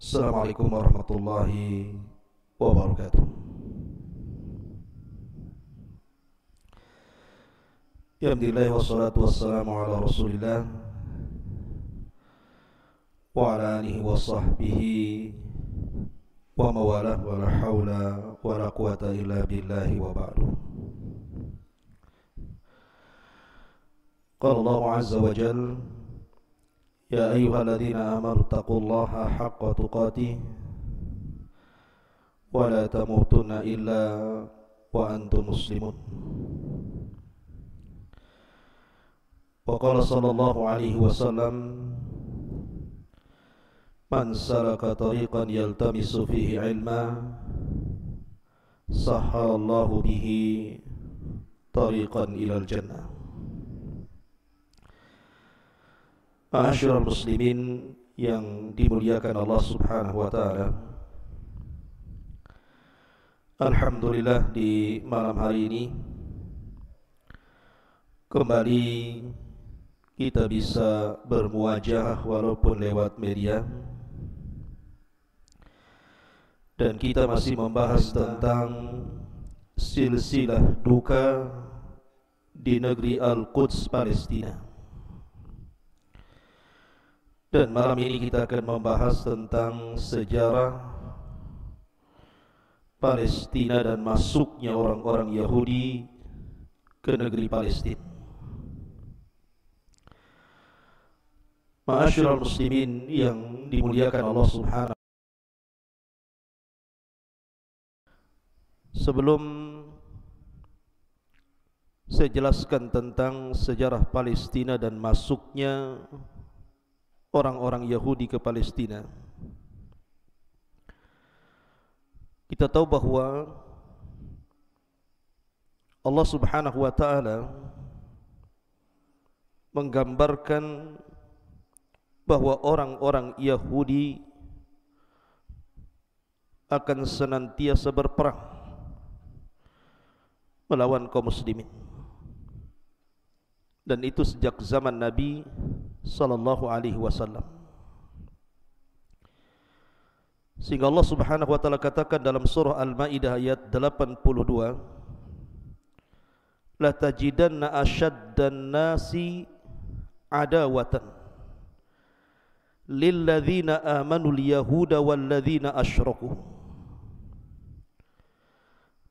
Assalamualaikum warahmatullahi wabarakatuh. Alhamdulillah wassalatu wassalamu ala Rasulillah wa ala alihi wa sahbihi wa mawalah wa la hawla wa la quwata illa billahi wa ba'du. Qala Allah azza wa jalla: Ya ayyuhalladzina amanu taqullaha haqqa tuqatih wa la tamutunna illa wa antum muslimun. Wa qala sallallahu alaihi wasallam: Man salaka tariqan yaltamisu fihi ilma sahhalallahu bihi tariqan ilal jannah. Ma'asyiral muslimin yang dimuliakan Allah Subhanahu wa taala. Alhamdulillah, di malam hari ini kembali kita bisa bermuajah walaupun lewat media, dan kita masih membahas tentang silsilah duka di negeri Al-Quds, Palestina. Dan malam ini kita akan membahas tentang sejarah Palestina dan masuknya orang-orang Yahudi ke negeri Palestina. Ma'asyiral muslimin yang dimuliakan Allah Subhanahu. Sebelum saya jelaskan tentang sejarah Palestina dan masuknya orang-orang Yahudi ke Palestina, kita tahu bahwa Allah Subhanahu wa taala menggambarkan bahwa orang-orang Yahudi akan senantiasa berperang melawan kaum muslimin, dan itu sejak zaman Nabi sallallahu alaihi wasallam. Sehingga Allah Subhanahu wa taala katakan dalam surah Al-Maidah ayat 82, La tajidanna asyaddan nasi adawatan lilladzina amanu al-yahuda walladzina asyraku.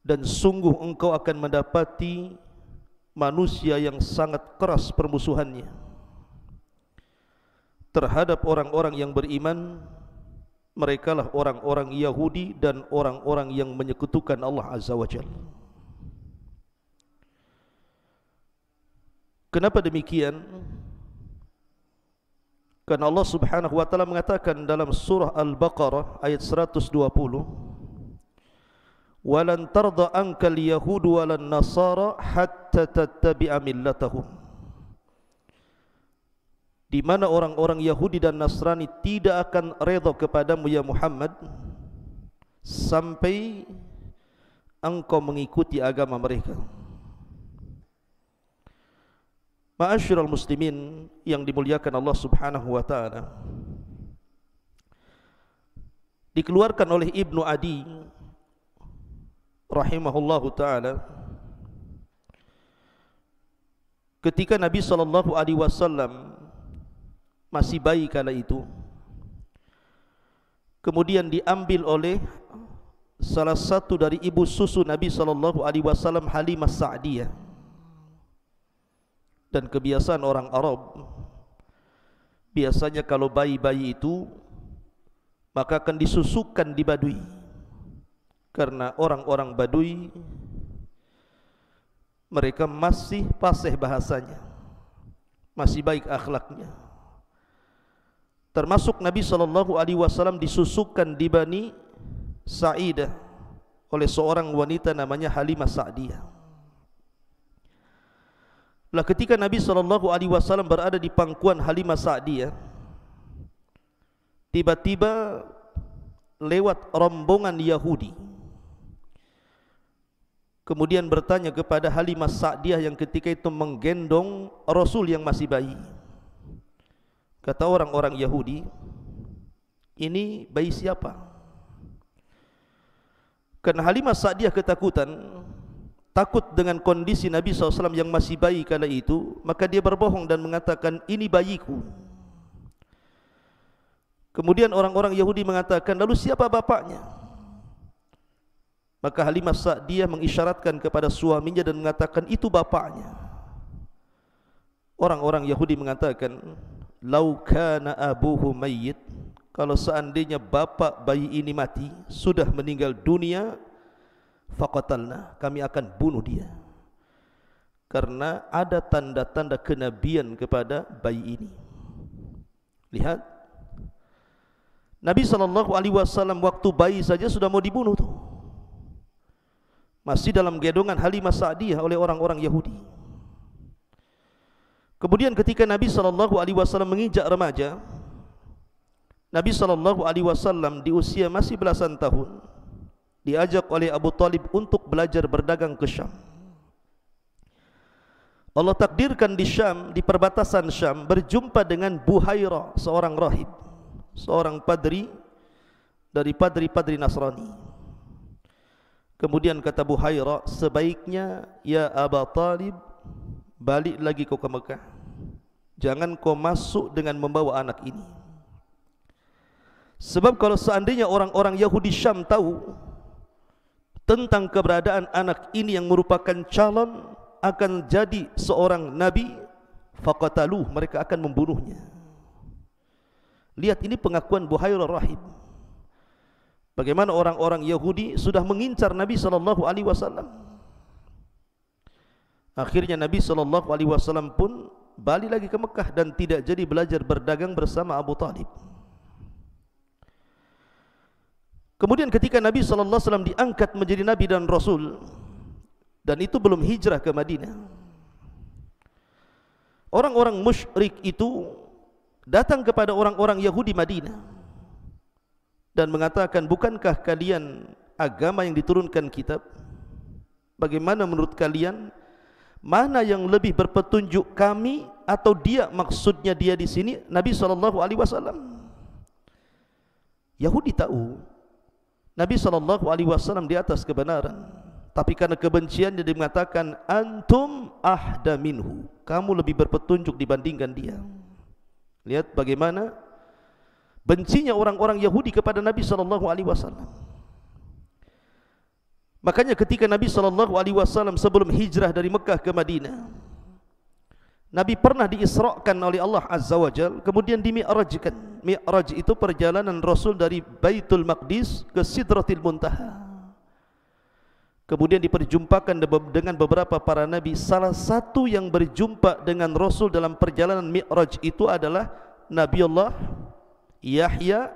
Dan sungguh engkau akan mendapati manusia yang sangat keras permusuhannya terhadap orang-orang yang beriman. Merekalah orang-orang Yahudi dan orang-orang yang menyekutukan Allah Azza wa Jalla. Kenapa demikian? Karena Allah Subhanahu wa taala mengatakan dalam surah Al-Baqarah ayat 120, "Walan tarda ankal yahudu walan nasara hatta tattabi'a millatahum." Di mana orang-orang Yahudi dan Nasrani tidak akan redha kepadamu ya Muhammad sampai engkau mengikuti agama mereka. Ma'asyiral muslimin yang dimuliakan Allah Subhanahu wa taala, dikeluarkan oleh Ibnu Adi rahimahullahu taala ketika Nabi sallallahu alaihi wasallam masih bayi kala itu, kemudian diambil oleh salah satu dari ibu susu Nabi sallallahu alaihi wasallam, Halimah Sa'diyah. Dan kebiasaan orang Arab, biasanya kalau bayi-bayi itu maka akan disusukan di Badui, karena orang-orang Badui mereka masih fasih bahasanya, masih baik akhlaknya. Termasuk Nabi sallallahu alaihi wasallam disusukan di Bani Sa'idah oleh seorang wanita namanya Halimah Sa'diyah. Lah ketika Nabi sallallahu alaihi wasallam berada di pangkuan Halimah Sa'diyah, tiba-tiba lewat rombongan Yahudi, kemudian bertanya kepada Halimah Sa'diyah yang ketika itu menggendong Rasul yang masih bayi. Kata orang-orang Yahudi, ini bayi siapa? Karena Halimah Sa'diyah ketakutan, takut dengan kondisi Nabi SAW yang masih bayi kala itu, maka dia berbohong dan mengatakan, ini bayiku. Kemudian orang-orang Yahudi mengatakan, lalu siapa bapaknya? Maka Halimah Sa'diyah mengisyaratkan kepada suaminya dan mengatakan, itu bapaknya. Orang-orang Yahudi mengatakan, lau kana abuhu mayyit, kalau seandainya bapak bayi ini mati, sudah meninggal dunia, faqatalna, kami akan bunuh dia. Karena ada tanda-tanda kenabian kepada bayi ini. Lihat, Nabi SAW waktu bayi saja sudah mau dibunuh tuh. Masih dalam gendongan Halimah Sa'diyah oleh orang-orang Yahudi. Kemudian ketika Nabi SAW menginjak remaja, Nabi SAW di usia masih belasan tahun diajak oleh Abu Talib untuk belajar berdagang ke Syam. Allah takdirkan di Syam, di perbatasan Syam, berjumpa dengan Buhairah, seorang rahib, seorang padri dari padri-padri Nasrani. Kemudian kata Buhairah, sebaiknya ya Abu Talib, balik lagi kau ke Mekah. Jangan kau masuk dengan membawa anak ini. Sebab kalau seandainya orang-orang Yahudi Syam tahu tentang keberadaan anak ini yang merupakan calon akan jadi seorang nabi, faqataluh, mereka akan membunuhnya. Lihat, ini pengakuan Buhairah rahib. Bagaimana orang-orang Yahudi sudah mengincar Nabi SAW. Akhirnya Nabi SAW pun balik lagi ke Mekah dan tidak jadi belajar berdagang bersama Abu Talib. Kemudian ketika Nabi SAW diangkat menjadi Nabi dan Rasul, dan itu belum hijrah ke Madinah, orang-orang musyrik itu datang kepada orang-orang Yahudi Madinah dan mengatakan, bukankah kalian agama yang diturunkan kitab? Bagaimana menurut kalian, mana yang lebih berpetunjuk, kami atau dia? Maksudnya dia di sini Nabi SAW. Yahudi tahu Nabi SAW di atas kebenaran, tapi karena kebenciannya dia mengatakan, antum ahda minhu, kamu lebih berpetunjuk dibandingkan dia. Lihat bagaimana bencinya orang-orang Yahudi kepada Nabi SAW. Makanya ketika Nabi SAW sebelum hijrah dari Mekah ke Madinah, Nabi pernah diisrakan oleh Allah Azza wa Jal, kemudian dimi'rajkan. Mi'raj itu perjalanan Rasul dari Baitul Maqdis ke Sidratil Muntaha. Kemudian diperjumpakan dengan beberapa para nabi. Salah satu yang berjumpa dengan Rasul dalam perjalanan Mi'raj itu adalah Nabiullah Yahya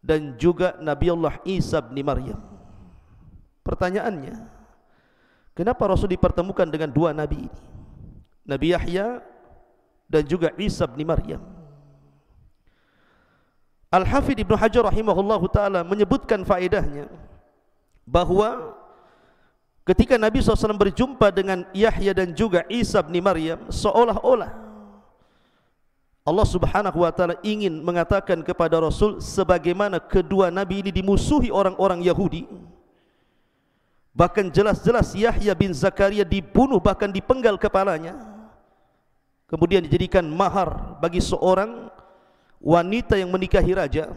dan juga Nabiullah Isa bin Maryam. Pertanyaannya, kenapa Rasul dipertemukan dengan dua nabi ini, Nabi Yahya dan juga Isa bin Maryam? Al-Hafidh Ibnu Hajar rahimahullahu ta'ala menyebutkan faedahnya bahwa ketika Nabi SAW berjumpa dengan Yahya dan juga Isa bin Maryam, seolah-olah Allah Subhanahu wa ta'ala ingin mengatakan kepada Rasul, sebagaimana kedua nabi ini dimusuhi orang-orang Yahudi, bahkan jelas-jelas Yahya bin Zakaria dibunuh, bahkan dipenggal kepalanya, kemudian dijadikan mahar bagi seorang wanita yang menikahi raja.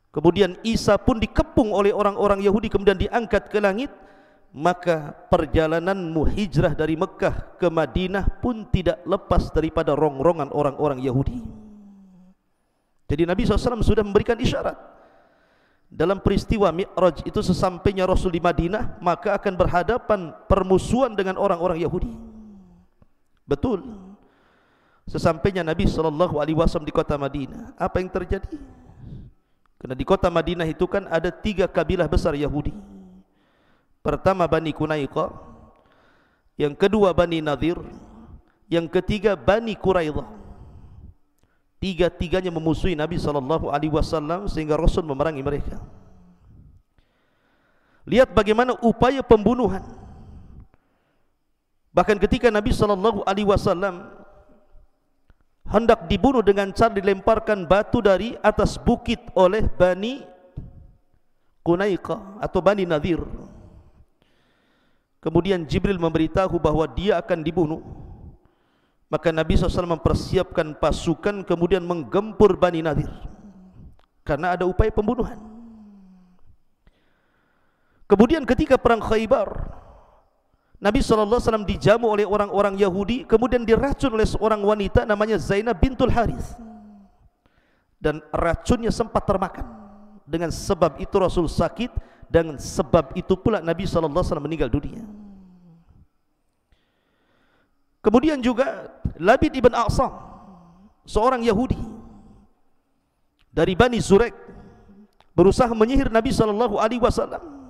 Kemudian Isa pun dikepung oleh orang-orang Yahudi, kemudian diangkat ke langit. Maka perjalananmu hijrah dari Mekah ke Madinah pun tidak lepas daripada rongrongan orang-orang Yahudi. Jadi Nabi SAW sudah memberikan isyarat dalam peristiwa Mi'raj itu, sesampainya Rasul di Madinah maka akan berhadapan permusuhan dengan orang-orang Yahudi. Betul, sesampainya Nabi SAW di kota Madinah, apa yang terjadi? Karena di kota Madinah itu kan ada 3 kabilah besar Yahudi. Pertama Bani Qunaiqah, yang kedua Bani Nadir, yang ketiga Bani Quraidah. Tiga-tiganya memusuhi Nabi SAW sehingga Rasul memerangi mereka. Lihat bagaimana upaya pembunuhan. Bahkan ketika Nabi SAW hendak dibunuh dengan cara dilemparkan batu dari atas bukit oleh Bani Qunaiqah atau Bani Nadir. Kemudian Jibril memberitahu bahwa dia akan dibunuh. Maka Nabi SAW mempersiapkan pasukan kemudian menggempur Bani Nadir karena ada upaya pembunuhan. Kemudian ketika perang Khaybar, Nabi SAW dijamu oleh orang-orang Yahudi, kemudian diracun oleh seorang wanita namanya Zainab bintul Harith, dan racunnya sempat termakan. Dengan sebab itu Rasul sakit, dan sebab itu pula Nabi SAW meninggal dunia. Kemudian juga Labid ibn A'sam, seorang Yahudi dari Bani Zurek, berusaha menyihir Nabi SAW.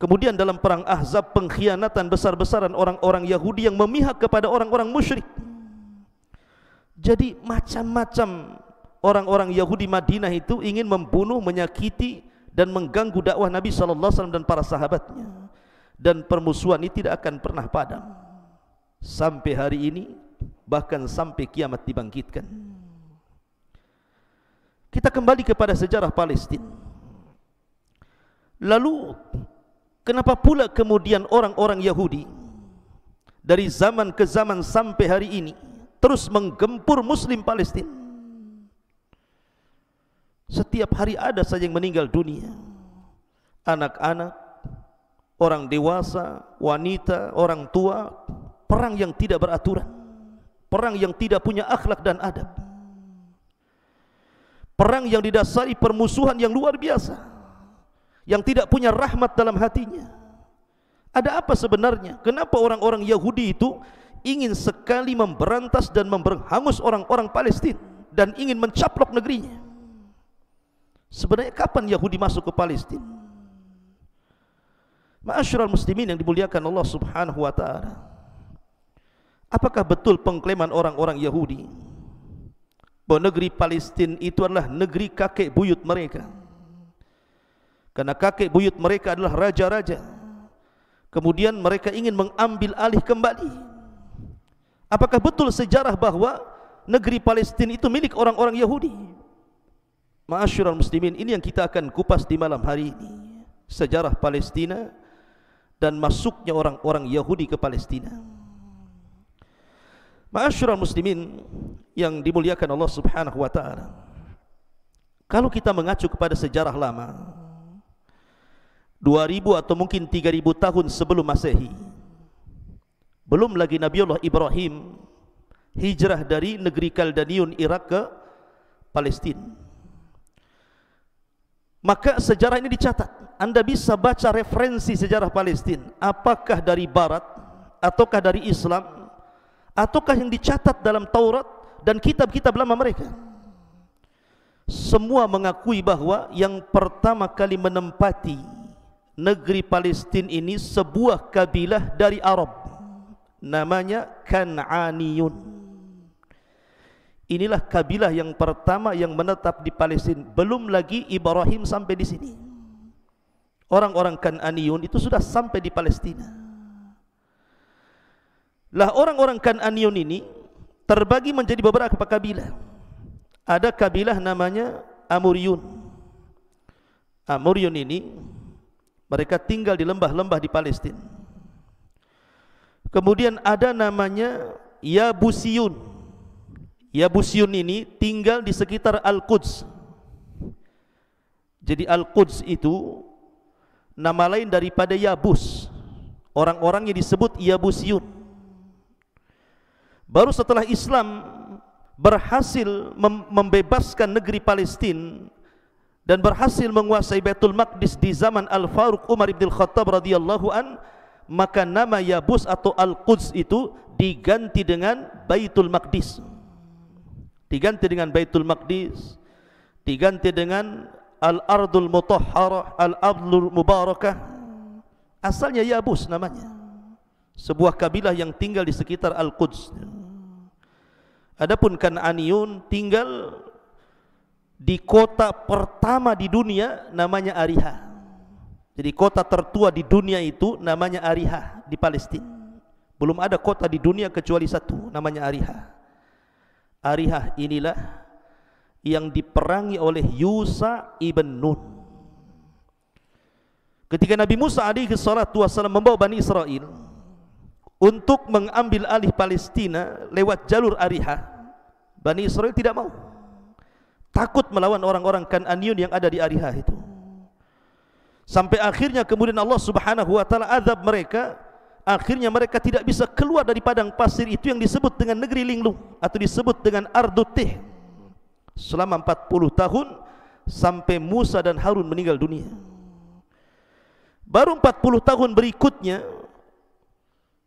Kemudian dalam perang Ahzab, pengkhianatan besar-besaran orang-orang Yahudi yang memihak kepada orang-orang musyrik. Jadi macam-macam orang-orang Yahudi Madinah itu ingin membunuh, menyakiti dan mengganggu dakwah Nabi SAW dan para sahabatnya. Dan permusuhan ini tidak akan pernah padam sampai hari ini, bahkan sampai kiamat dibangkitkan. Kita kembali kepada sejarah Palestina. Lalu kenapa pula kemudian orang-orang Yahudi dari zaman ke zaman sampai hari ini terus menggempur Muslim Palestina? Setiap hari ada saja yang meninggal dunia, anak-anak, orang dewasa, wanita, orang tua. Perang yang tidak beraturan, perang yang tidak punya akhlak dan adab, perang yang didasari permusuhan yang luar biasa, yang tidak punya rahmat dalam hatinya. Ada apa sebenarnya? Kenapa orang-orang Yahudi itu ingin sekali memberantas dan memberhangus orang-orang Palestina dan ingin mencaplok negerinya? Sebenarnya kapan Yahudi masuk ke Palestina? Ma'asyiral muslimin yang dimuliakan Allah Subhanahu wa taala, apakah betul pengklaiman orang-orang Yahudi bahwa negeri Palestina itu adalah negeri kakek buyut mereka? Karena kakek buyut mereka adalah raja-raja, kemudian mereka ingin mengambil alih kembali. Apakah betul sejarah bahwa negeri Palestina itu milik orang-orang Yahudi? Ma'asyiral muslimin, ini yang kita akan kupas di malam hari ini, sejarah Palestina dan masuknya orang-orang Yahudi ke Palestina. Ma'asyiral muslimin yang dimuliakan Allah Subhanahu wa taala, kalau kita mengacu kepada sejarah lama, 2000 atau mungkin 3000 tahun sebelum Masehi, belum lagi Nabiullah Ibrahim hijrah dari negeri Kaldaniun Irak ke Palestina, maka sejarah ini dicatat. Anda bisa baca referensi sejarah Palestina, apakah dari Barat ataukah dari Islam ataukah yang dicatat dalam Taurat dan kitab-kitab lama mereka. Semua mengakui bahwa yang pertama kali menempati negeri Palestina ini sebuah kabilah dari Arab, namanya Kan'aniyun. Inilah kabilah yang pertama yang menetap di Palestina. Belum lagi Ibrahim sampai di sini. Orang-orang Kan'aniyun itu sudah sampai di Palestina. Lah orang-orang Kan'aniyun ini terbagi menjadi beberapa kabilah. Ada kabilah namanya Amuriyun. Amuriyun ini mereka tinggal di lembah-lembah di Palestina. Kemudian ada namanya Yabusiyun. Yabusiyun ini tinggal di sekitar Al-Quds. Jadi Al-Quds itu nama lain daripada Yabus. Orang-orangnya disebut Yabusiyun. Baru setelah Islam berhasil membebaskan negeri Palestina dan berhasil menguasai Baitul Maqdis di zaman Al-Faruq Umar ibn Khattab radhiyallahu an, maka nama Yabus atau Al-Quds itu diganti dengan Baitul Maqdis. Diganti dengan Baitul Maqdis, diganti dengan Al-Ardul Mutahharah, Al-Ardul Mubarakah. Asalnya Yabus namanya, sebuah kabilah yang tinggal di sekitar Al-Quds. Adapun Kan'aniyun tinggal di kota pertama di dunia namanya Ariha. Jadi kota tertua di dunia itu namanya Ariha di Palestina. Belum ada kota di dunia kecuali satu, namanya Ariha. Ariha inilah yang diperangi oleh Yusha ibn Nun. Ketika Nabi Musa alaihi salatu wassalam membawa Bani Israel untuk mengambil alih Palestina lewat jalur Ariha, Bani Israel tidak mau. Takut melawan orang-orang Kan'aniyun yang ada di Ariha itu. Sampai akhirnya kemudian Allah Subhanahu wa taala azab mereka. Akhirnya mereka tidak bisa keluar dari padang pasir itu yang disebut dengan negeri linglung atau disebut dengan Ardutih selama 40 tahun sampai Musa dan Harun meninggal dunia. Baru 40 tahun berikutnya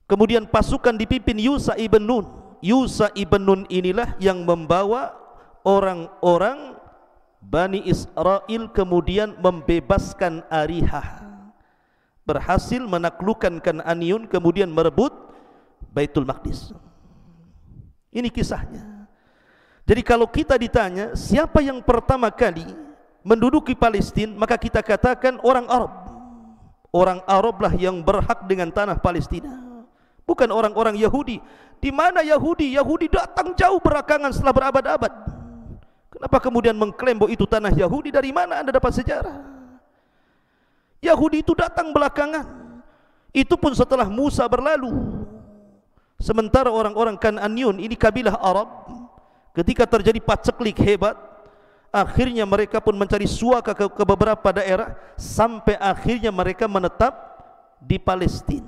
kemudian pasukan dipimpin Yusha ibn Nun. Yusha ibn Nun inilah yang membawa orang-orang Bani Israel kemudian membebaskan Ariha, berhasil menaklukkan Kan'aniyun, kemudian merebut Baitul Maqdis. Ini kisahnya. Jadi kalau kita ditanya siapa yang pertama kali menduduki Palestina, maka kita katakan orang Arab. Orang Arab lah yang berhak dengan tanah Palestina, bukan orang-orang Yahudi. Di mana Yahudi? Yahudi datang jauh belakangan setelah berabad-abad. Kenapa kemudian mengklaim bahwa itu tanah Yahudi? Dari mana Anda dapat sejarah? Yahudi itu datang belakangan. Itu pun setelah Musa berlalu. Sementara orang-orang Kan'aniyun ini kabilah Arab, ketika terjadi paceklik hebat, akhirnya mereka pun mencari suaka ke beberapa daerah sampai akhirnya mereka menetap di Palestina.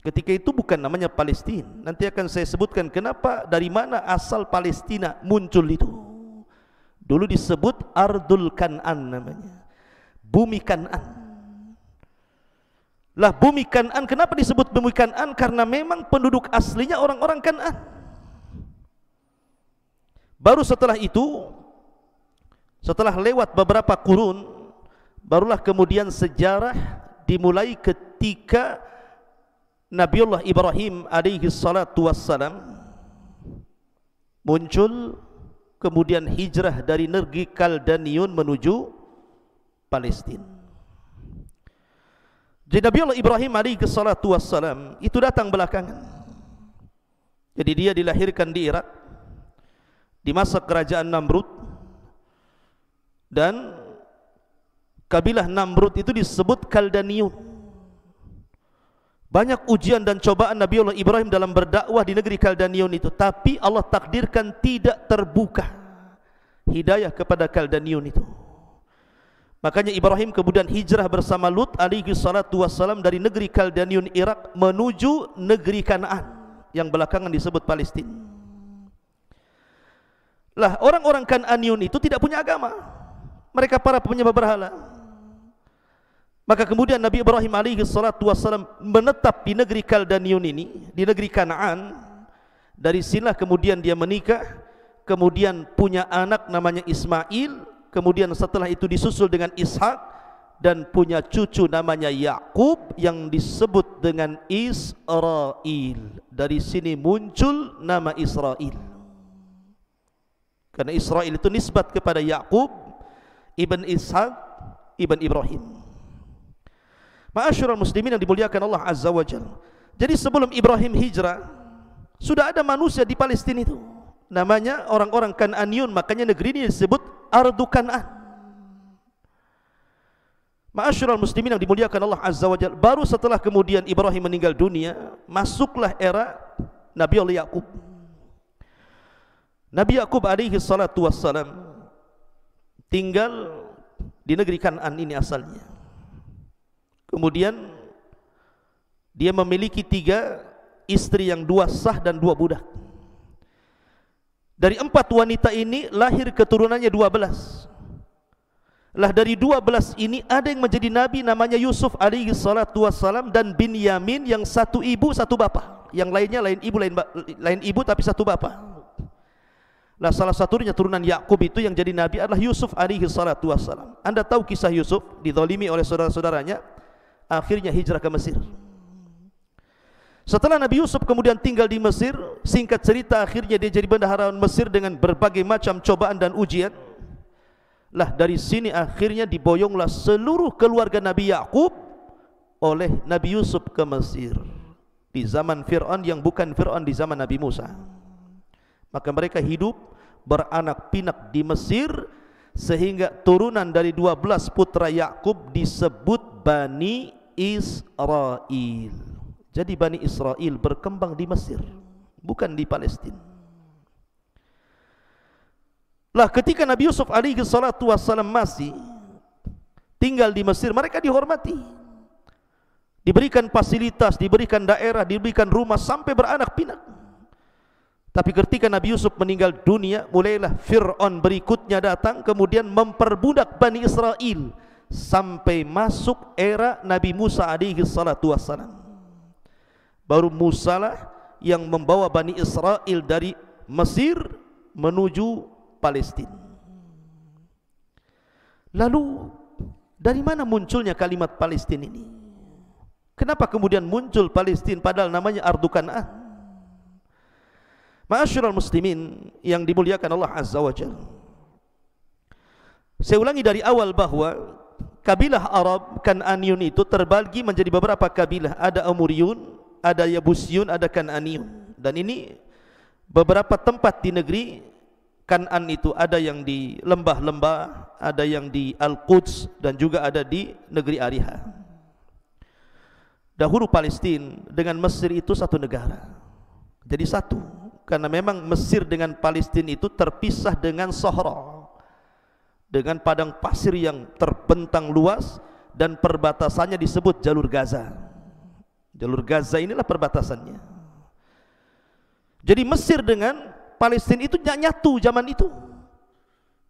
Ketika itu bukan namanya Palestina. Nanti akan saya sebutkan kenapa, dari mana asal Palestina muncul itu. Dulu disebut Ardul Kan'an namanya, bumi Kan'an. Lah bumi Kan'an, kenapa disebut bumi Kan'an? Karena memang penduduk aslinya orang-orang Kan'an. Baru setelah itu, setelah lewat beberapa kurun, barulah kemudian sejarah dimulai ketika Nabiullah Ibrahim alaihi salatu wassalam muncul, kemudian hijrah dari negeri Kaldaniun menuju Palestina. Jadi Nabiullah Ibrahim alaihi salatu wassalam itu datang belakangan. Jadi dia dilahirkan di Irak di masa kerajaan Namrud, dan kabilah Namrud itu disebut Kaldaniun. Banyak ujian dan cobaan Nabiullah Ibrahim dalam berdakwah di negeri Kaldaniun itu, tapi Allah takdirkan tidak terbuka hidayah kepada Kaldaniun itu. Makanya Ibrahim kemudian hijrah bersama Lut alaihi salatu wassalam dari negeri Kaldaniun Irak menuju negeri Kanaan yang belakangan disebut Palestina. Lah orang-orang Kan'aniyun itu tidak punya agama. Mereka para penyembah berhala. Maka kemudian Nabi Ibrahim alaihi salatu wassalam menetap di negeri Kaldaniun ini, di negeri Kanaan. Dari sinilah kemudian dia menikah, kemudian punya anak namanya Ismail. Kemudian setelah itu disusul dengan Ishak, dan punya cucu namanya Yakub yang disebut dengan Israel. Dari sini muncul nama Israel. Karena Israel itu nisbat kepada Yakub ibn Ishak ibn Ibrahim. Ma'asyiral muslimin yang dimuliakan Allah Azza wa Jalla. Jadi sebelum Ibrahim hijrah, sudah ada manusia di Palestina itu. Namanya orang-orang Kan'aniyun, makanya negeri ini disebut Ardu Kan'an. Ma'asyiral muslimin yang dimuliakan Allah Azza wa Jalla. Baru setelah kemudian Ibrahim meninggal dunia, masuklah era Nabi Allah Yakub. Nabi Yakub alaihi salatu wassalam tinggal di negeri Kan'an ini asalnya. Kemudian dia memiliki 3 istri yang 2 sah dan 2 budak. Dari 4 wanita ini lahir keturunannya 12. Lah dari 12 ini ada yang menjadi nabi namanya Yusuf alaihi salatu wassalam, dan Binyamin yang satu ibu satu bapa. Yang lainnya lain ibu tapi satu bapa. Lah salah satunya turunan Yakub itu yang jadi nabi adalah Yusuf alaihi salatu wassalam. Anda tahu kisah Yusuf dizalimi oleh saudara-saudaranya, akhirnya hijrah ke Mesir. Setelah Nabi Yusuf kemudian tinggal di Mesir, singkat cerita akhirnya dia jadi bendahara Mesir dengan berbagai macam cobaan dan ujian. Lah dari sini akhirnya diboyonglah seluruh keluarga Nabi Yakub oleh Nabi Yusuf ke Mesir. di zaman Fir'aun yang bukan Fir'aun di zaman Nabi Musa. Maka mereka hidup beranak pinak di Mesir, sehingga turunan dari 12 putra Yakub disebut Bani Israel. Jadi Bani Israel berkembang di Mesir, bukan di Palestina. Lah ketika Nabi Yusuf alaihi salatu wassalam masih tinggal di Mesir, mereka dihormati, diberikan fasilitas, diberikan daerah, diberikan rumah sampai beranak pinak. Tapi ketika Nabi Yusuf meninggal dunia, mulailah Fir'aun berikutnya datang, kemudian memperbudak Bani Israel sampai masuk era Nabi Musa alaihi salatu wassalam. Baru Musa lah yang membawa Bani Israel dari Mesir menuju Palestina. Lalu dari mana munculnya kalimat Palestina ini? Kenapa kemudian muncul Palestina padahal namanya Ardu Kan'an? Ma'asyiral muslimin yang dimuliakan Allah Azza wa Jalla, saya ulangi dari awal bahwa kabilah Arab Kan'aniyun itu terbagi menjadi beberapa kabilah. Ada Amuriyun, ada Yabusyun, ada Kan'aniyun. Dan ini beberapa tempat di negeri Kan'an itu, ada yang di lembah-lembah, ada yang di Al-Quds, dan juga ada di negeri Ariha. Dahulu Palestina dengan Mesir itu satu negara, jadi satu, karena memang Mesir dengan Palestina itu terpisah dengan Sahara, dengan padang pasir yang terbentang luas, dan perbatasannya disebut Jalur Gaza. Jalur Gaza inilah perbatasannya. Jadi Mesir dengan Palestina itu nyatu zaman itu.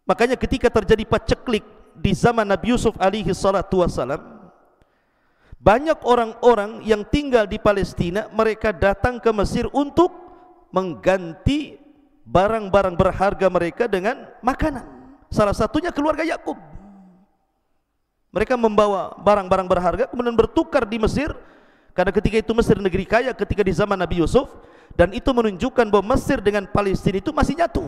Makanya ketika terjadi paceklik di zaman Nabi Yusuf alaihi salatu wassalam, banyak orang-orang yang tinggal di Palestina, mereka datang ke Mesir untuk mengganti barang-barang berharga mereka dengan makanan. Salah satunya keluarga Yakub. Mereka membawa barang-barang berharga kemudian bertukar di Mesir, karena ketika itu Mesir negeri kaya ketika di zaman Nabi Yusuf, dan itu menunjukkan bahwa Mesir dengan Palestina itu masih nyatu.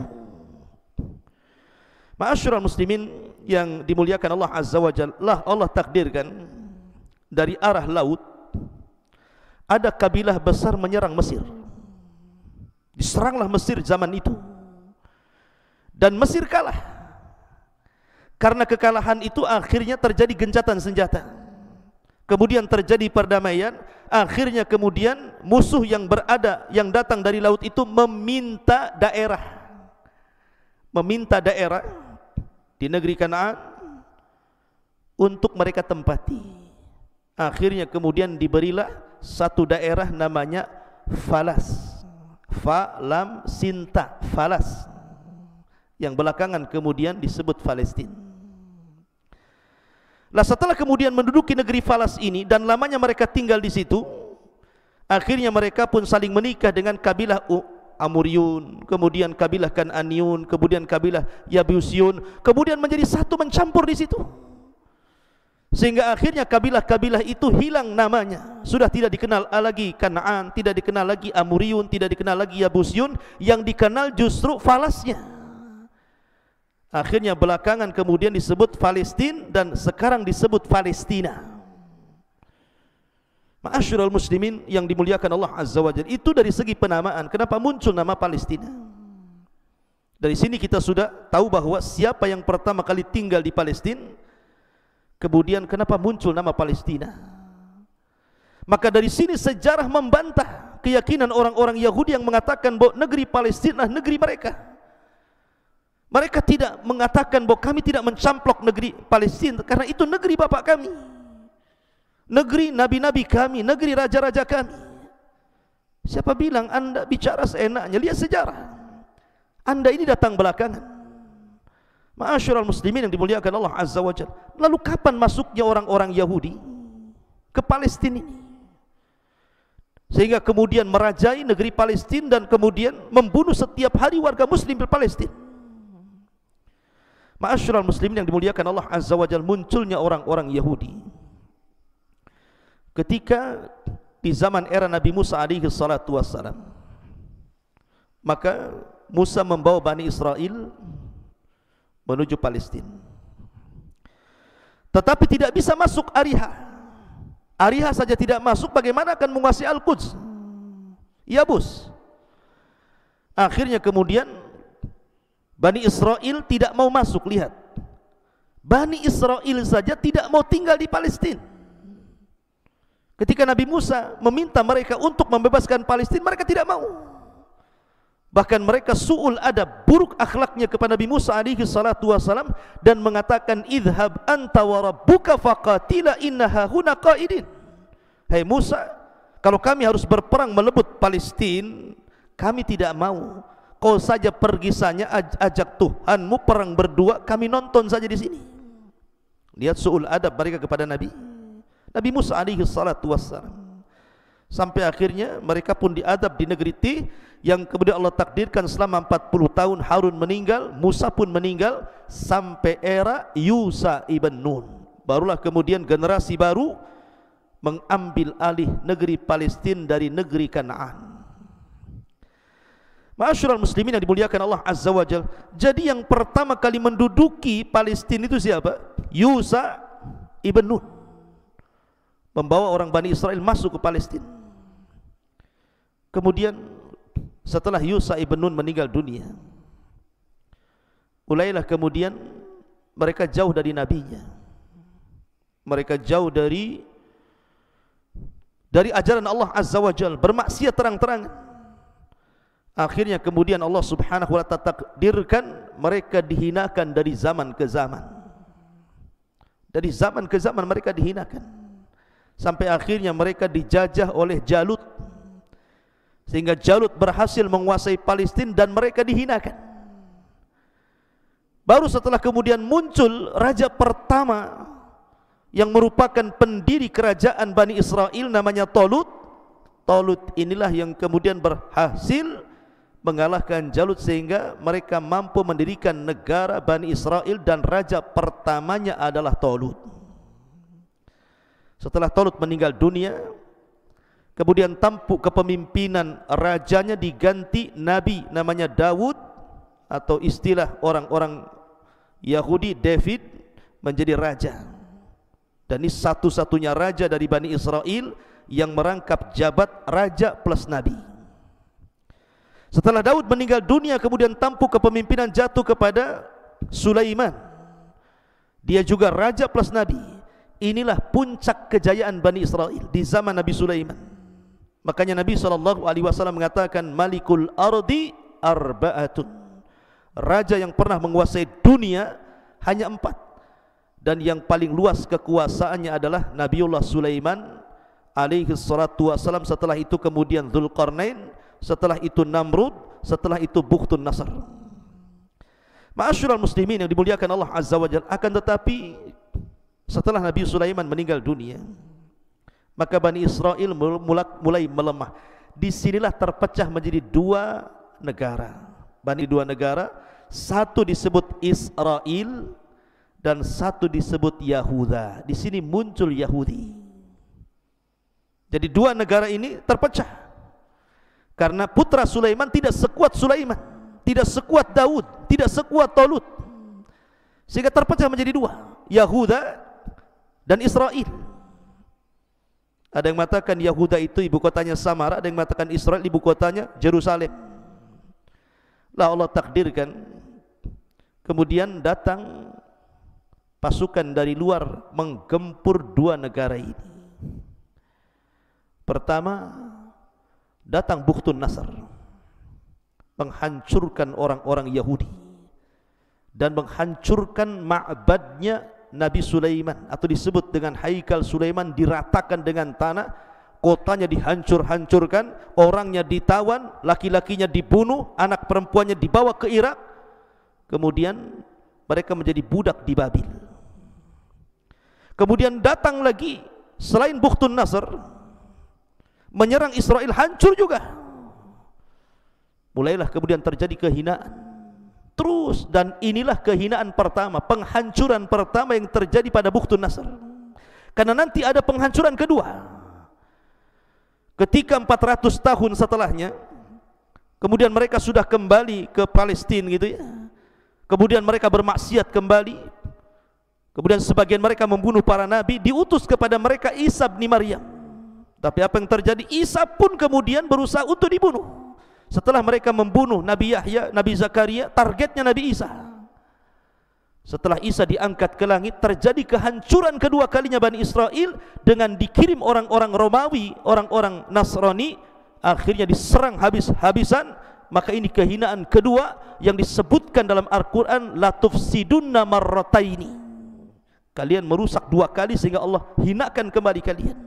Ma'asyiral muslimin yang dimuliakan Allah Azza wa Jalla, Allah takdirkan dari arah laut ada kabilah besar menyerang Mesir. Diseranglah Mesir zaman itu, dan Mesir kalah. Karena kekalahan itu akhirnya terjadi gencatan senjata, kemudian terjadi perdamaian. Akhirnya kemudian musuh yang datang dari laut itu meminta daerah di negeri Kanaan untuk mereka tempati. Akhirnya kemudian diberilah satu daerah namanya Falas, Falam Sinta, Falas, yang belakangan kemudian disebut Palestina. Lah setelah kemudian menduduki negeri Falas ini dan lamanya mereka tinggal di situ, akhirnya mereka pun saling menikah dengan kabilah Amuriyun, kemudian kabilah Kan'aniyun, kemudian kabilah Yabusyun, kemudian menjadi satu, mencampur di situ. Sehingga akhirnya kabilah-kabilah itu hilang namanya, sudah tidak dikenal lagi Kan'an, tidak dikenal lagi Amuriyun, tidak dikenal lagi Yabusyun, yang dikenal justru Falasnya. Akhirnya belakangan kemudian disebut Palestina dan sekarang disebut Palestina. Ma'asyiral muslimin yang dimuliakan Allah Azza wa Jalla, itu dari segi penamaan. Kenapa muncul nama Palestina? Dari sini kita sudah tahu bahwa siapa yang pertama kali tinggal di Palestina, kemudian kenapa muncul nama Palestina. Maka dari sini sejarah membantah keyakinan orang-orang Yahudi yang mengatakan bahwa negeri Palestina negeri mereka. Mereka tidak mengatakan bahwa kami tidak mencamplok negeri Palestina, karena itu negeri bapak kami, negeri nabi-nabi kami, negeri raja-raja kami. Siapa bilang Anda bicara seenaknya? Lihat sejarah. Anda ini datang belakangan. Ma'asyiral muslimin yang dimuliakan Allah Azza wa Jalla. Lalu kapan masuknya orang-orang Yahudi ke Palestina ini, sehingga kemudian merajai negeri Palestina dan kemudian membunuh setiap hari warga muslim di Palestina? Ma'asyiral muslimin yang dimuliakan Allah Azza wa Jalla, munculnya orang-orang Yahudi ketika di zaman era Nabi Musa alaihi salatu wassalam. Maka Musa membawa Bani Israel menuju Palestina, tetapi tidak bisa masuk Ariha. Ariha saja tidak masuk, bagaimana akan menguasai Al-Quds? Yabus. Akhirnya kemudian Bani Israel tidak mau masuk. Lihat, Bani Israel saja tidak mau tinggal di Palestina. Ketika Nabi Musa meminta mereka untuk membebaskan Palestina, mereka tidak mau. Bahkan mereka su'ul adab, buruk akhlaknya kepada Nabi Musa alaihi salatu wasalam, dan mengatakan, idhab anta wa rabbuka faqatila innaha huna qaidin. Hai Musa, kalau kami harus berperang melebut Palestina, kami tidak mau. Kau saja pergi saja, ajak Tuhanmu perang berdua, kami nonton saja di sini. Lihat su'ul adab mereka kepada Nabi Musa alaihi salatu wassalam. Sampai akhirnya mereka pun diadab di negeri Tih, yang kemudian Allah takdirkan selama 40 tahun Harun meninggal, Musa pun meninggal, sampai era Yusha ibn Nun. Barulah kemudian generasi baru mengambil alih negeri Palestina dari negeri Kanaan. Ma'asyiral muslimin yang dimuliakan Allah Azza wa Jalla. Jadi yang pertama kali menduduki Palestina itu siapa? Yusha ibn Nun, membawa orang Bani Israel masuk ke Palestina. Kemudian setelah Yusha ibn Nun meninggal dunia, mulailah kemudian mereka jauh dari nabinya. Mereka jauh dari ajaran Allah Azza wa Jalla, bermaksiat terang-terangan. Akhirnya kemudian Allah Subhanahu wa ta'ala takdirkan mereka dihinakan dari zaman ke zaman. Dari zaman ke zaman mereka dihinakan, sampai akhirnya mereka dijajah oleh Jalut, sehingga Jalut berhasil menguasai Palestina dan mereka dihinakan. Baru setelah kemudian muncul raja pertama yang merupakan pendiri kerajaan Bani Israel, namanya Talut. Talut inilah yang kemudian berhasil mengalahkan Jalut, sehingga mereka mampu mendirikan negara Bani Israel, dan raja pertamanya adalah Talut. Setelah Talut meninggal dunia, kemudian tampuk kepemimpinan rajanya diganti nabi namanya Daud, atau istilah orang-orang Yahudi David, menjadi raja. Dan ini satu-satunya raja dari Bani Israel yang merangkap jabat raja plus nabi. Setelah Daud meninggal dunia, kemudian tampuk kepemimpinan jatuh kepada Sulaiman. Dia juga raja plus nabi. Inilah puncak kejayaan Bani Israel di zaman Nabi Sulaiman. Makanya Nabi SAW mengatakan, Malikul Ardi Arba'atun. Raja yang pernah menguasai dunia hanya 4. Dan yang paling luas kekuasaannya adalah Nabiullah Sulaiman alaihi salatu wassalam. Setelah itu kemudian Dzulqarnain, setelah itu Namrud, setelah itu Bukhtun Nasr. Ma'asyiral muslimin yang dimuliakan Allah Azza wa Jalla. Akan tetapi setelah Nabi Sulaiman meninggal dunia, maka Bani Israel mulai melemah. Disinilah terpecah menjadi 2 negara. Dua negara, satu disebut Israel dan satu disebut Yahuda. Di sini muncul Yahudi. Jadi 2 negara ini terpecah karena putra Sulaiman tidak sekuat Sulaiman, tidak sekuat Daud, tidak sekuat Talut, sehingga terpecah menjadi 2, Yahuda dan Israel. Ada yang mengatakan Yahuda itu ibu kotanya Samara, ada yang mengatakan Israel ibu kotanya Jerusalem. Lah Allah takdirkan kemudian datang pasukan dari luar menggempur 2 negara ini. Pertama, datang Bukhtun Nasr, menghancurkan orang-orang Yahudi dan menghancurkan ma'badnya Nabi Sulaiman, atau disebut dengan Haikal Sulaiman, diratakan dengan tanah, kotanya dihancur-hancurkan, orangnya ditawan, laki-lakinya dibunuh, anak perempuannya dibawa ke Irak. Kemudian mereka menjadi budak di Babil. Kemudian datang lagi selain Bukhtun Nasr, menyerang Israel, hancur juga. Mulailah kemudian terjadi kehinaan terus, dan inilah kehinaan pertama, penghancuran pertama yang terjadi pada Bukhtun Nasr. Karena nanti ada penghancuran kedua. Ketika 400 tahun setelahnya, kemudian mereka sudah kembali ke Palestina gitu ya. Kemudian mereka bermaksiat kembali. Kemudian sebagian mereka membunuh para nabi, diutus kepada mereka Isa bin Maryam. Tapi apa yang terjadi? Isa pun kemudian berusaha untuk dibunuh. Setelah mereka membunuh Nabi Yahya, Nabi Zakaria, targetnya Nabi Isa. Setelah Isa diangkat ke langit, terjadi kehancuran kedua kalinya Bani Israel dengan dikirim orang-orang Romawi, orang-orang Nasrani, akhirnya diserang habis-habisan. Maka ini kehinaan kedua yang disebutkan dalam Al-Quran, la tufsidunna marrataini. Kalian merusak dua kali sehingga Allah hinakan kembali kalian.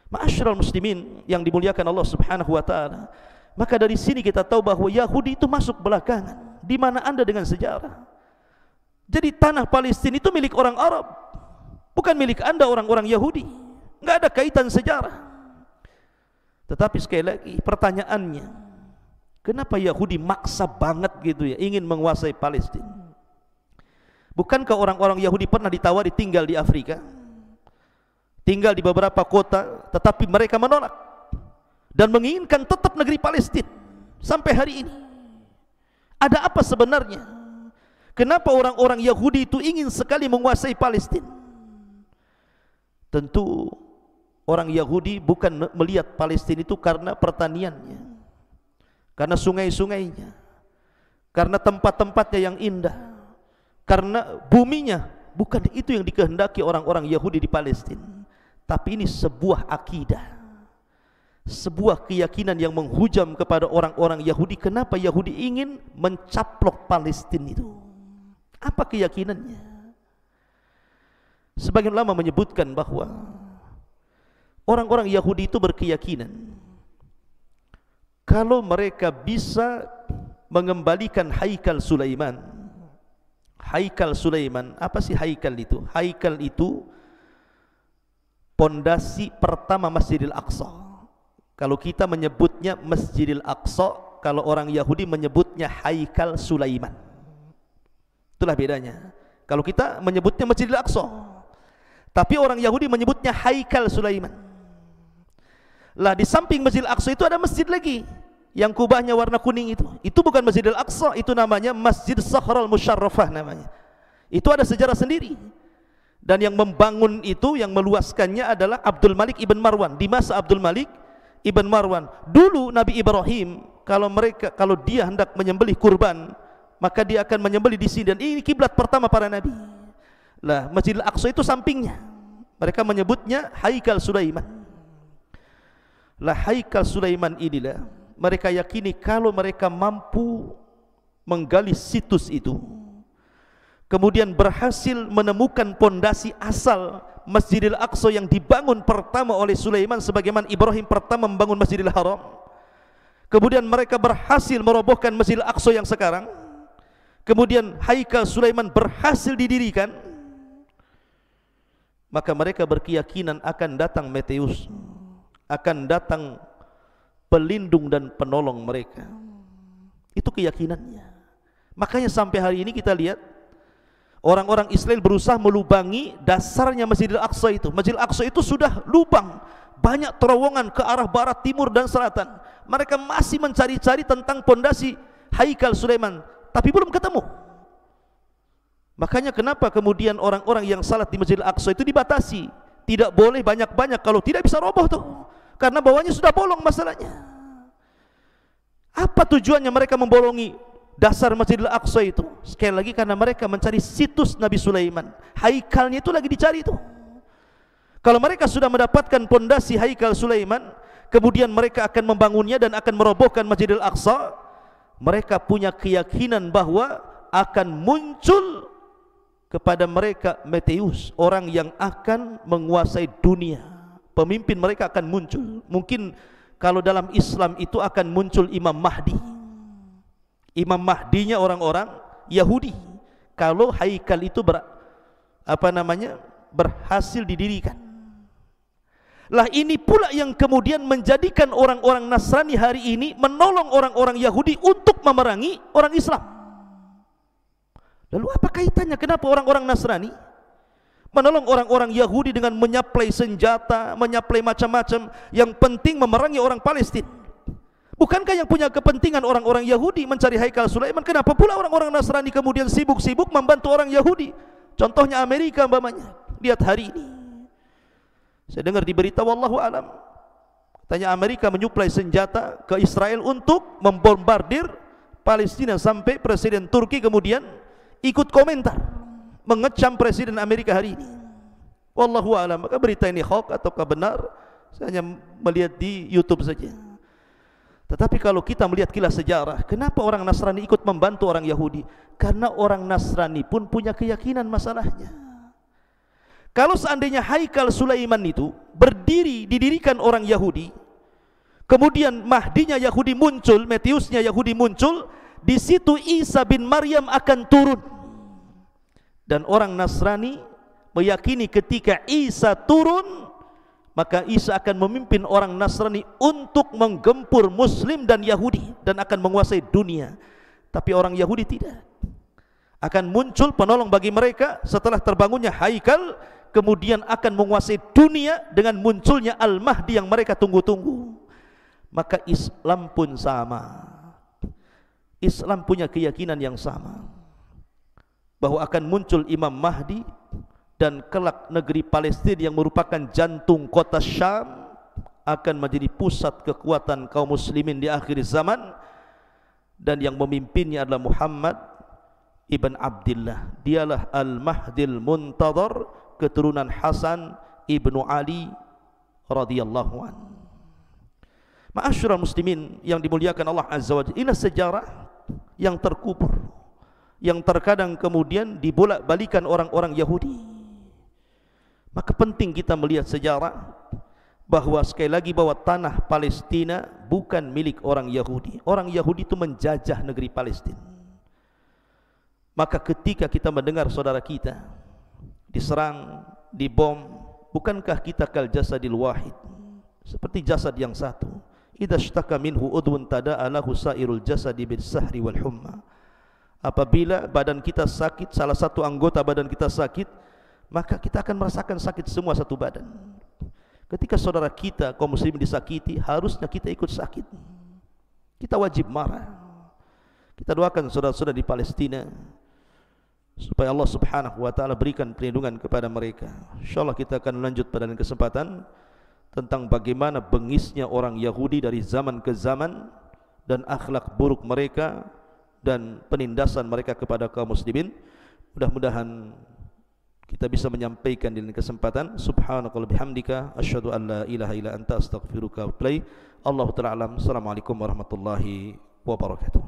Ma'asyiral muslimin yang dimuliakan Allah Subhanahu wa taala. Maka dari sini kita tahu bahwa Yahudi itu masuk belakangan. Di mana Anda dengan sejarah? Jadi tanah Palestina itu milik orang Arab, bukan milik Anda orang-orang Yahudi. Enggak ada kaitan sejarah. Tetapi sekali lagi pertanyaannya, kenapa Yahudi maksa banget gitu ya ingin menguasai Palestina? Bukankah orang-orang Yahudi pernah ditawari tinggal di Afrika, tinggal di beberapa kota, tetapi mereka menolak dan menginginkan tetap negeri Palestina sampai hari ini? Ada apa sebenarnya? Kenapa orang-orang Yahudi itu ingin sekali menguasai Palestina? Tentu orang Yahudi bukan melihat Palestina itu karena pertaniannya, karena sungai-sungainya, karena tempat-tempatnya yang indah, karena buminya. Bukan itu yang dikehendaki orang-orang Yahudi di Palestina. Tapi ini sebuah akidah, sebuah keyakinan yang menghujam kepada orang-orang Yahudi. Kenapa Yahudi ingin mencaplok Palestina itu? Apa keyakinannya? Sebagian ulama menyebutkan bahwa orang-orang Yahudi itu berkeyakinan kalau mereka bisa mengembalikan Haikal Sulaiman. Haikal Sulaiman, apa sih Haikal itu? Haikal itu pondasi pertama Masjidil Aqsa. Kalau kita menyebutnya Masjidil Aqsa, kalau orang Yahudi menyebutnya Haikal Sulaiman. Itulah bedanya. Kalau kita menyebutnya Masjidil Aqsa, tapi orang Yahudi menyebutnya Haikal Sulaiman. Lah di samping Masjidil Aqsa itu ada masjid lagi yang kubahnya warna kuning itu. Itu bukan Masjidil Aqsa, itu namanya Masjid Sakhral Musyarrafah namanya. Itu ada sejarah sendiri. Dan yang membangun itu, yang meluaskannya adalah Abdul Malik ibn Marwan. Di masa Abdul Malik ibn Marwan, dulu Nabi Ibrahim kalau dia hendak menyembelih kurban, maka dia akan menyembelih di sini, dan ini kiblat pertama para nabi. Lah Masjidil Aqsa itu sampingnya. Mereka menyebutnya Haikal Sulaiman. Lah Haikal Sulaiman inilah mereka yakini kalau mereka mampu menggali situs itu, kemudian berhasil menemukan pondasi asal Masjidil Aqsa yang dibangun pertama oleh Sulaiman, sebagaimana Ibrahim pertama membangun Masjidil Haram. Kemudian mereka berhasil merobohkan Masjidil Aqsa yang sekarang. Kemudian Haikal Sulaiman berhasil didirikan. Maka mereka berkeyakinan akan datang Meteus, akan datang pelindung dan penolong mereka. Itu keyakinannya. Makanya sampai hari ini kita lihat orang-orang Israel berusaha melubangi dasarnya Masjidil Aqsa itu. Masjidil Aqsa itu sudah lubang, banyak terowongan ke arah barat, timur dan selatan. Mereka masih mencari-cari tentang pondasi Haikal Sulaiman, tapi belum ketemu. Makanya kenapa kemudian orang-orang yang salat di Masjidil Aqsa itu dibatasi, tidak boleh banyak-banyak, kalau tidak bisa roboh tuh, karena bawahnya sudah bolong masalahnya. Apa tujuannya mereka membolongi dasar Masjidil Aqsa itu? Sekali lagi karena mereka mencari situs Nabi Sulaiman. Haikalnya itu lagi dicari itu. Kalau mereka sudah mendapatkan pondasi Haikal Sulaiman, kemudian mereka akan membangunnya dan akan merobohkan Masjidil Aqsa. Mereka punya keyakinan bahwa akan muncul kepada mereka Meteus, orang yang akan menguasai dunia. Pemimpin mereka akan muncul. Mungkin kalau dalam Islam itu akan muncul Imam Mahdi. Imam Mahdinya orang-orang Yahudi. Kalau Haikal itu berhasil didirikan. Lah ini pula yang kemudian menjadikan orang-orang Nasrani hari ini menolong orang-orang Yahudi untuk memerangi orang Islam. Lalu apa kaitannya? Kenapa orang-orang Nasrani menolong orang-orang Yahudi dengan menyaplai senjata, menyaplai macam-macam, yang penting memerangi orang Palestina? Bukankah yang punya kepentingan orang-orang Yahudi mencari Haikal Sulaiman? Kenapa pula orang-orang Nasrani kemudian sibuk-sibuk membantu orang Yahudi? Contohnya Amerika umpamanya. Lihat hari ini Saya dengar di berita, wallahu alam, katanya Amerika menyuplai senjata ke Israel untuk membombardir Palestina, sampai Presiden Turki kemudian ikut komentar mengecam Presiden Amerika hari ini. Wallahu alam, maka berita ini hoax ataukah benar, saya hanya melihat di YouTube saja. Tetapi kalau kita melihat kilas sejarah, kenapa orang Nasrani ikut membantu orang Yahudi? Karena orang Nasrani pun punya keyakinan masalahnya. Kalau seandainya Haikal Sulaiman itu didirikan orang Yahudi, kemudian Mahdinya Yahudi muncul, Metiusnya Yahudi muncul, di situ Isa bin Maryam akan turun. Dan orang Nasrani meyakini ketika Isa turun, maka Isa akan memimpin orang Nasrani untuk menggempur Muslim dan Yahudi dan akan menguasai dunia. Tapi orang Yahudi tidak. Akan muncul penolong bagi mereka setelah terbangunnya Haikal, kemudian akan menguasai dunia dengan munculnya Al-Mahdi yang mereka tunggu-tunggu. Maka Islam pun sama. Islam punya keyakinan yang sama, bahwa akan muncul Imam Mahdi, dan kelak negeri Palestina yang merupakan jantung kota Syam akan menjadi pusat kekuatan kaum muslimin di akhir zaman, dan yang memimpinnya adalah Muhammad ibn Abdullah. Dialah Al-Mahdil Muntadhar, keturunan Hasan ibnu Ali radhiyallahu an. Ma'asyiral muslimin yang dimuliakan Allah azza wajalla, inilah sejarah yang terkubur, yang terkadang kemudian dibolak-balikan orang-orang Yahudi. Maka penting kita melihat sejarah, bahwa sekali lagi bahwa tanah Palestina bukan milik orang Yahudi. Orang Yahudi itu menjajah negeri Palestina. Maka ketika kita mendengar saudara kita diserang, dibom, bukankah kita kal jasadil wahid, seperti jasad yang satu? Idza ishtaka minhu udwun tada'a lahu sairul jasadi bis sahri wal humma. Apabila badan kita sakit, salah satu anggota badan kita sakit, maka kita akan merasakan sakit semua satu badan. Ketika saudara kita kaum muslimin disakiti, harusnya kita ikut sakit. Kita wajib marah. Kita doakan saudara-saudara di Palestina supaya Allah subhanahu wa ta'ala berikan perlindungan kepada mereka. InsyaAllah kita akan lanjut pada kesempatan tentang bagaimana bengisnya orang Yahudi dari zaman ke zaman, dan akhlak buruk mereka dan penindasan mereka kepada kaum muslimin. Mudah-mudahan kita bisa menyampaikan di kesempatan. Subhanakallahumma bihamdika asyhadu an la ilaha illa anta astaghfiruka wa atubu ilaik. Allahu ta'ala alam. Assalamualaikum warahmatullahi wabarakatuh.